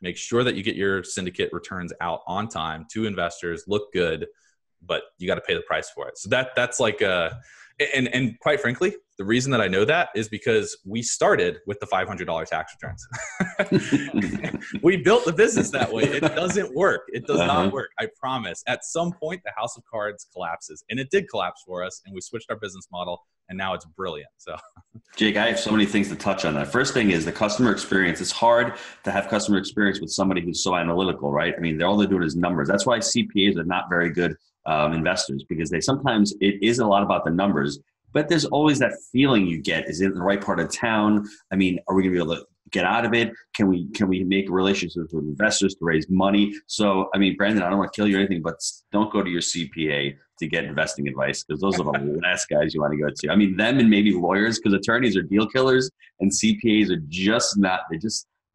make sure that you get your syndicate returns out on time to investors, look good, but you got to pay the price for it. So that's like and quite frankly, the reason that I know that is because we started with the $500 tax returns. We built the business that way. It doesn't work. It does not work. I promise. At some point, the house of cards collapses, and it did collapse for us, and we switched our business model, and now it's brilliant. So, Jake, I have so many things to touch on that. First thing is the customer experience. It's hard to have customer experience with somebody who's so analytical, right? I mean, all they're doing is numbers. That's why CPAs are not very good investors, because sometimes it is a lot about the numbers, but there's always that feeling you get. Is it in the right part of town? I mean, are we going to be able to get out of it? Can we make relationships with investors to raise money? So, I mean, Brandon, I don't want to kill you or anything, but don't go to your CPA to get investing advice, because those are the last guys you want to go to. I mean, them and maybe lawyers, because attorneys are deal killers and CPAs are just not,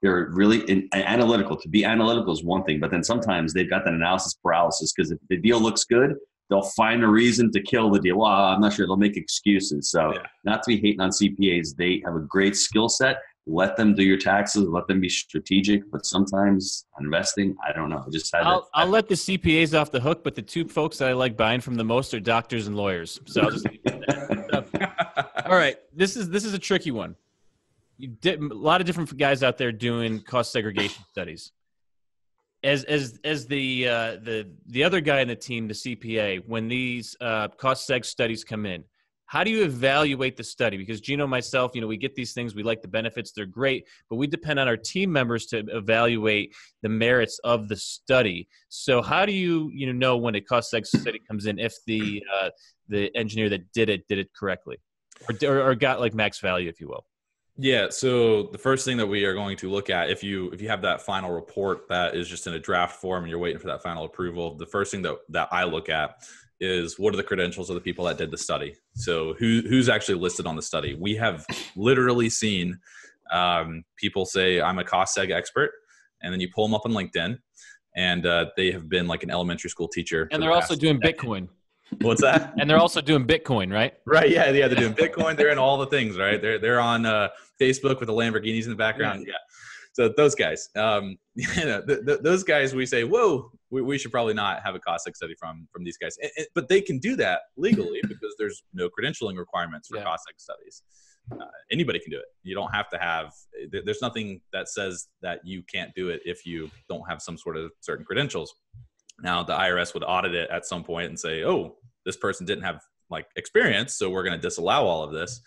they're really analytical. To be analytical is one thing, but then sometimes they've got that analysis paralysis, because if the deal looks good, they'll find a reason to kill the deal. Well, I'm not sure. They'll make excuses. So not to be hating on CPAs, they have a great skill set. Let them do your taxes. Let them be strategic. But sometimes investing, I don't know. I'll let the CPAs off the hook, but the two folks that I like buying from the most are doctors and lawyers. So I'll just leave it there. All right, this is a tricky one. You did a lot of different guys out there doing cost segregation studies. As the other guy in the team, the CPA, when these cost seg studies come in, how do you evaluate the study? Because Gino and myself, we get these things, we like the benefits, they're great, but we depend on our team members to evaluate the merits of the study. So how do you know when a cost seg study comes in if the engineer that did it correctly, or got like max value, if you will? Yeah. So the first thing that we are going to look at, if you have that final report that is just in a draft form and you're waiting for that final approval, the first thing that I look at is what are the credentials of the people that did the study. So who's actually listed on the study. We have literally seen people say, I'm a cost seg expert. And then you pull them up on LinkedIn and they have been like an elementary school teacher. And they're also doing Bitcoin. What's that? And they're also doing Bitcoin, right? Right. Yeah. They're doing Bitcoin. They're in all the things, right? They're on Facebook with the Lamborghinis in the background. Yeah. So those guys, those guys, we say, whoa, we should probably not have a cost seg study from these guys. But they can do that legally because there's no credentialing requirements for cost seg studies. Anybody can do it. You don't have to have, there's nothing that says that you can't do it if you don't have some sort of certain credentials. Now, the IRS would audit it at some point and say, oh, this person didn't have like experience, so we're going to disallow all of this.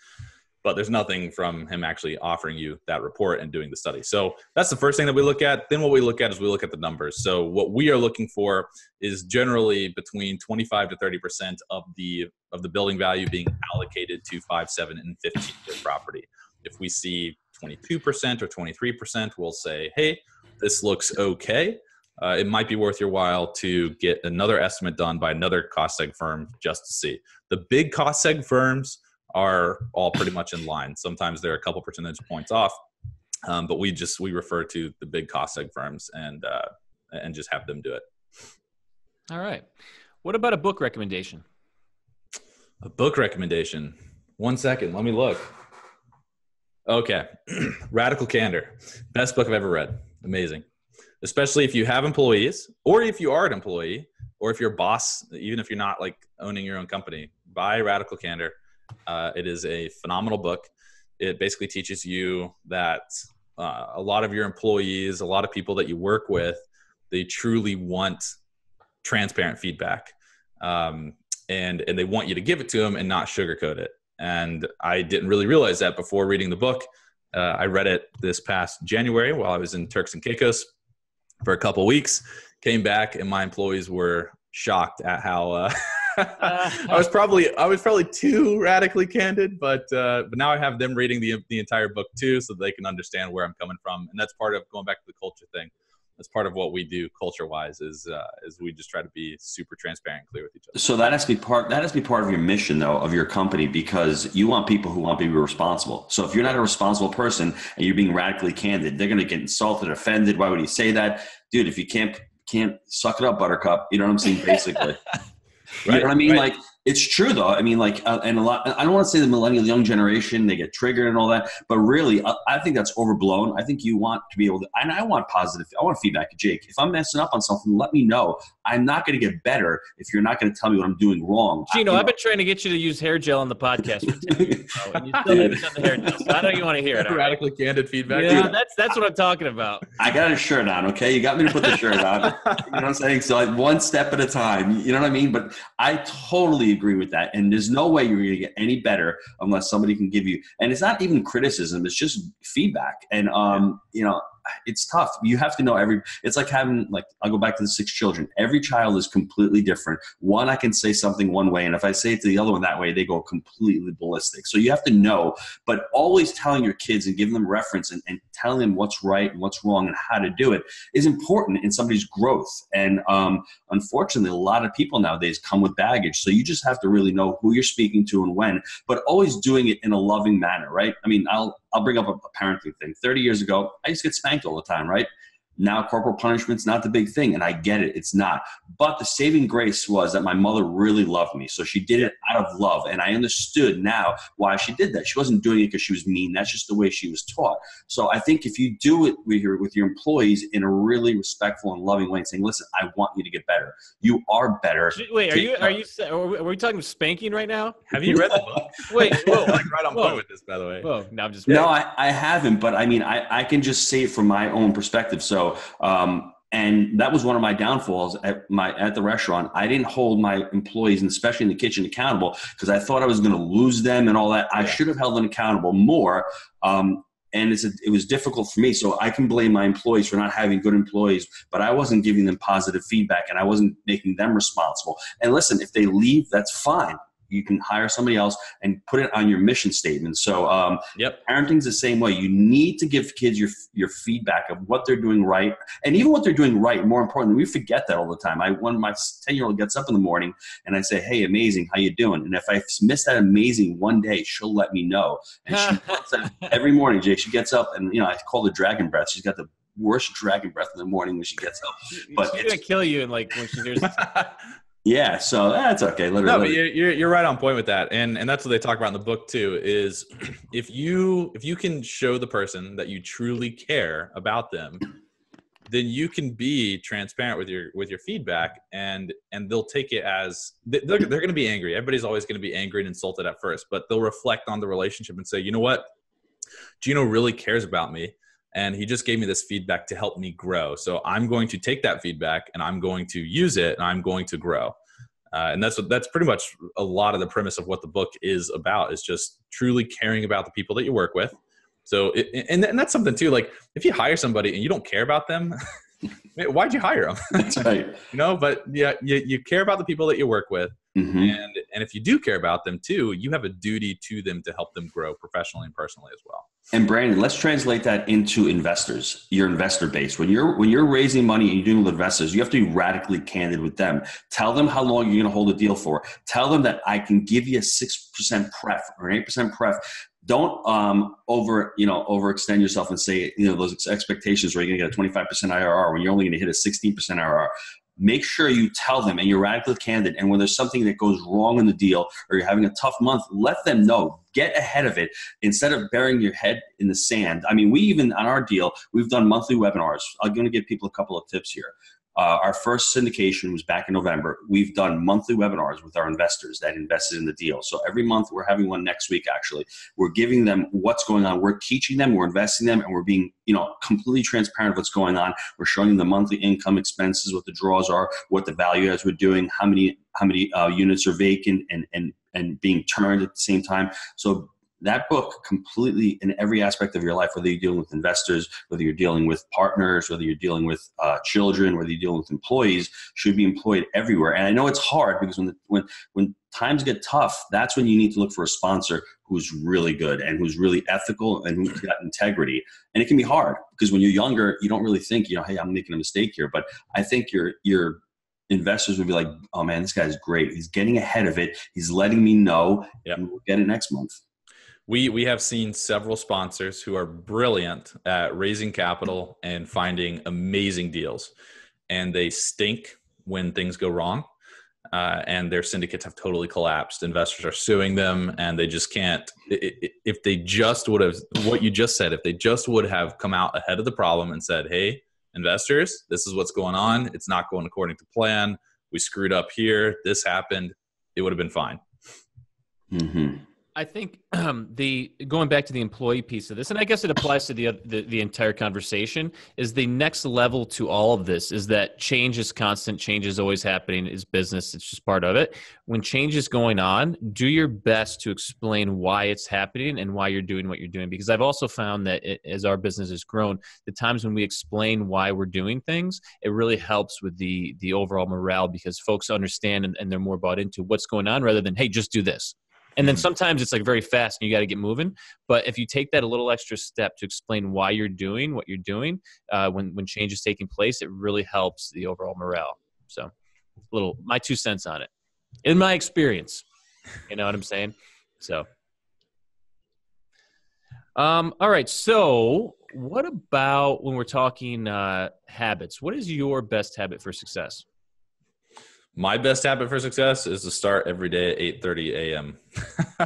But there's nothing from him actually offering you that report and doing the study. So that's the first thing that we look at. Then what we look at is we look at the numbers. So what we are looking for is generally between 25 to 30% of the building value being allocated to 5, 7, and 15-year property. If we see 22% or 23%, we'll say, hey, this looks okay. It might be worth your while to get another estimate done by another cost seg firm just to see. The big cost seg firms are all pretty much in line. Sometimes they're a couple percentage points off, but we refer to the big cost seg firms and just have them do it. All right. What about a book recommendation? A book recommendation. 1 second. Let me look. Okay. Radical Candor. Best book I've ever read. Amazing. Especially if you have employees, or if you are an employee, or if you're a boss, even if you're not like owning your own company, buy Radical Candor. It is a phenomenal book. It basically teaches you that a lot of your employees, a lot of people that you work with, they truly want transparent feedback. And they want you to give it to them and not sugarcoat it. And I didn't really realize that before reading the book. I read it this past January while I was in Turks and Caicos for a couple of weeks, came back, and my employees were shocked at how I was probably too radically candid, but now I have them reading the entire book too, so they can understand where I'm coming from. And that's part of going back to the culture thing. That's part of what we do culture-wise is we just try to be super transparent and clear with each other. So that has to be part of your mission, though, of your company, because you want people who want to be responsible. So if you're not a responsible person and you're being radically candid, they're going to get insulted, offended. Why would you say that? Dude, if you can't suck it up, buttercup, you know what I'm saying, basically. You know what I mean? Right. Like, it's true though. I mean, like, and a lot, I don't want to say the millennial young generation, they get triggered and all that, but really, I think that's overblown. I think you want to be able to, and I want feedback. Jake, if I'm messing up on something, let me know. I'm not going to get better if you're not going to tell me what I'm doing wrong. Gino, I've been trying to get you to use hair gel on the podcast for 10 years, bro, and you still haven't done the hair gel. So I know you want to hear it. Radically candid feedback. Yeah, that's what I'm talking about. I got a shirt on, okay? You got me to put the shirt on. You know what I'm saying? So like one step at a time. You know what I mean? But I totally agree with that. And there's no way you're going to get any better unless somebody can give you, and it's not even criticism, it's just feedback. And, you know, it's tough. You have to know it's like having, like, I'll go back to the 6 children. Every child is completely different. One, I can say something one way, and if I say it to the other one that way, they go completely ballistic. So you have to know, but always telling your kids and giving them reference and telling them what's right and what's wrong and how to do it is important in somebody's growth. And unfortunately, a lot of people nowadays come with baggage. So you just have to really know who you're speaking to and when, but always doing it in a loving manner, right? I mean, I'll bring up a parenting thing. 30 years ago, I used to get spanked all the time, right? Now corporal punishment's not the big thing, and I get it. It's not. But the saving grace was that my mother really loved me. So she did it out of love, and I understood now why she did that. She wasn't doing it because she was mean. That's just the way she was taught. So I think if you do it with your employees in a really respectful and loving way, and saying, listen, I want you to get better. You are better. Wait, are we talking spanking right now? Have you read the book? Wait, whoa. Like right on point with this, by the way. Whoa, no, I'm just No, I haven't, but I mean, I can just say it from my own perspective. So, and that was one of my downfalls at the restaurant. I didn't hold my employees, and especially in the kitchen, accountable because I thought I was going to lose them and all that. I should have held them accountable more. And it was difficult for me. So I can blame my employees for not having good employees, but I wasn't giving them positive feedback and I wasn't making them responsible. And listen, if they leave, that's fine. You can hire somebody else and put it on your mission statement. So parenting's the same way. You need to give kids your feedback of what they're doing right. And even what they're doing right, more importantly, we forget that all the time. When my 10-year-old gets up in the morning and I say, hey, amazing, how you doing? And if I miss that amazing one day, she'll let me know. And she does that every morning, Jake. She gets up and, I call it dragon breath. She's got the worst dragon breath in the morning when she gets up. But she's going to kill you when she hears Yeah, so that's okay. No, but you're right on point with that, and that's what they talk about in the book too. Is if you can show the person that you truly care about them, then you can be transparent with your feedback, and they'll take it as they're going to be angry. Everybody's always going to be angry and insulted at first, but they'll reflect on the relationship and say, you know what, Gino really cares about me. And he just gave me this feedback to help me grow. So I'm going to take that feedback and I'm going to use it and I'm going to grow. And that's pretty much a lot of the premise of what the book is about, is just truly caring about the people that you work with. So, and that's something too, like if you hire somebody and you don't care about them, why'd you hire them? That's right. But yeah, you care about the people that you work with. Mm-hmm. And if you do care about them too, you have a duty to them to help them grow professionally and personally as well. And Brandon, let's translate that into investors, your investor base. When you're raising money and you're dealing with investors, you have to be radically candid with them. Tell them how long you're going to hold a deal for. Tell them that I can give you a 6% pref or an 8% pref. Don't overextend yourself and say, those expectations where you're going to get a 25% IRR when you're only going to hit a 16% IRR. Make sure you tell them and you're radically candid. And when there's something that goes wrong in the deal or you're having a tough month, let them know. Get ahead of it instead of burying your head in the sand. I mean, we even on our deal, we've done monthly webinars. I'm going to give people a couple of tips here. Our first syndication was back in November. We've done monthly webinars with our investors that invested in the deal. So every month, we're having one next week, actually. We're giving them what's going on. We're teaching them, we're investing them, and we're being completely transparent of what's going on. We're showing them the monthly income expenses, what the draws are, what the value adds we're doing, how many units are vacant and being turned at the same time. So that book completely in every aspect of your life, whether you're dealing with investors, whether you're dealing with partners, whether you're dealing with children, whether you're dealing with employees, should be employed everywhere. And I know it's hard because when times get tough, that's when you need to look for a sponsor who's really good and who's really ethical and who's got integrity. And it can be hard because when you're younger, you don't really think, hey, I'm making a mistake here. But I think your investors would be like, oh man, this guy's great. He's getting ahead of it. He's letting me know. Yep. And we'll get it next month. We have seen several sponsors who are brilliant at raising capital and finding amazing deals, and they stink when things go wrong, and their syndicates have totally collapsed. Investors are suing them, and they just can't. If they just would have, what you just said, if they just would have come out ahead of the problem and said, hey, investors, this is what's going on. It's not going according to plan. We screwed up here. This happened. It would have been fine. Mm-hmm. I think going back to the employee piece of this, and I guess it applies to the entire conversation, is the next level to all of this is that change is constant, change is always happening, is business, it's just part of it. When change is going on, do your best to explain why it's happening and why you're doing what you're doing. Because I've also found that as our business has grown, the times when we explain why we're doing things, it really helps with the overall morale, because folks understand and they're more bought into what's going on rather than, hey, just do this. And then sometimes it's like very fast and you got to get moving. But if you take that a little extra step to explain why you're doing what you're doing, when change is taking place, it really helps the overall morale. So my 2 cents on it, in my experience, you know what I'm saying? So, all right. So what about when we're talking habits? What is your best habit for success? My best habit for success is to start every day at 8:30 a.m.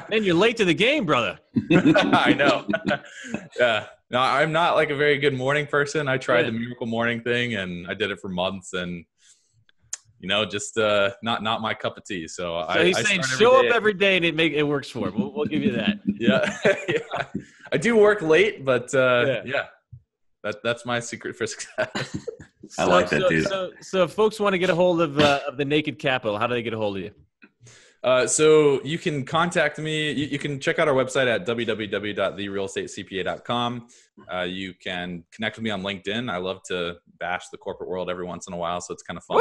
Man, you're late to the game, brother. I know. Yeah. No, I'm not like a very good morning person. I tried the miracle morning thing and I did it for months and, just not my cup of tea. So he's saying show up every day and it works for him. We'll give you that. Yeah. Yeah. I do work late, but that's my secret for success. I like that, dude. So if folks want to get a hold of the Naked Capital, how do they get a hold of you? So you can contact me. You can check out our website at www.therealestatecpa.com. You can connect with me on LinkedIn. I love to bash the corporate world every once in a while, so it's kind of fun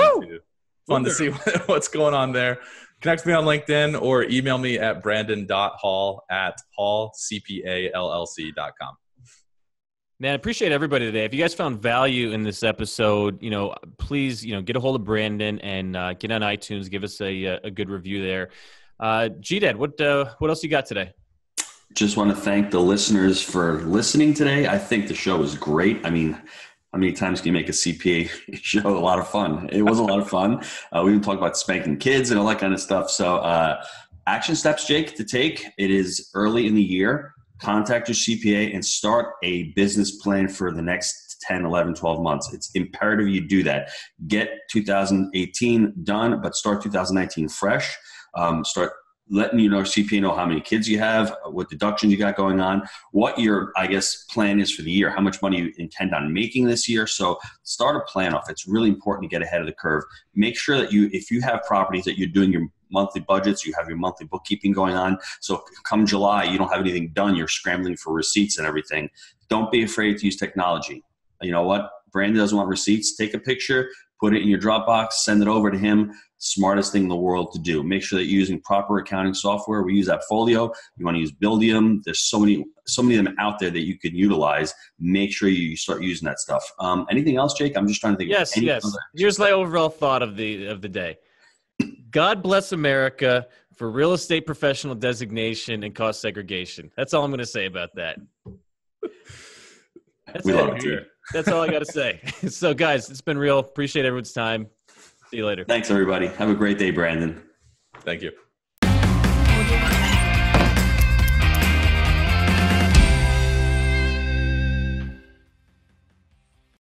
to see what's going on there. Connect with me on LinkedIn or email me at brandon.hall@hallcpallc.com. Man, I appreciate everybody today. If you guys found value in this episode, please, get a hold of Brandon and get on iTunes. Give us a good review there. G-Dad, what else you got today? Just want to thank the listeners for listening today. I think the show was great. I mean, how many times can you make a CPA show a lot of fun? It was a lot of fun. We even talked about spanking kids and all that kind of stuff. So action steps, Jake, to take. It is early in the year. Contact your CPA and start a business plan for the next 10, 11, 12 months. It's imperative you do that. Get 2018 done, but start 2019 fresh. Start letting CPA know how many kids you have, what deductions you got going on, what your, plan is for the year, how much money you intend on making this year. So start a plan off. It's really important to get ahead of the curve. Make sure that if you have properties that you're doing your monthly budgets, you have your monthly bookkeeping going on. So come July, you don't have anything done. You're scrambling for receipts and everything. Don't be afraid to use technology. You know what? Brandon doesn't want receipts. Take a picture, put it in your Dropbox, send it over to him. Smartest thing in the world to do. Make sure that you're using proper accounting software. We use AppFolio. You want to use Buildium. There's so many of them out there that you could utilize. Make sure you start using that stuff. Anything else, Jake? I'm just trying to think. Yes. Here's my overall thought of the day. God bless America for real estate professional designation and cost segregation. That's all I'm going to say about that. We love it too. That's all I got to say. So, guys, it's been real. Appreciate everyone's time. See you later. Thanks, everybody. Have a great day, Brandon. Thank you.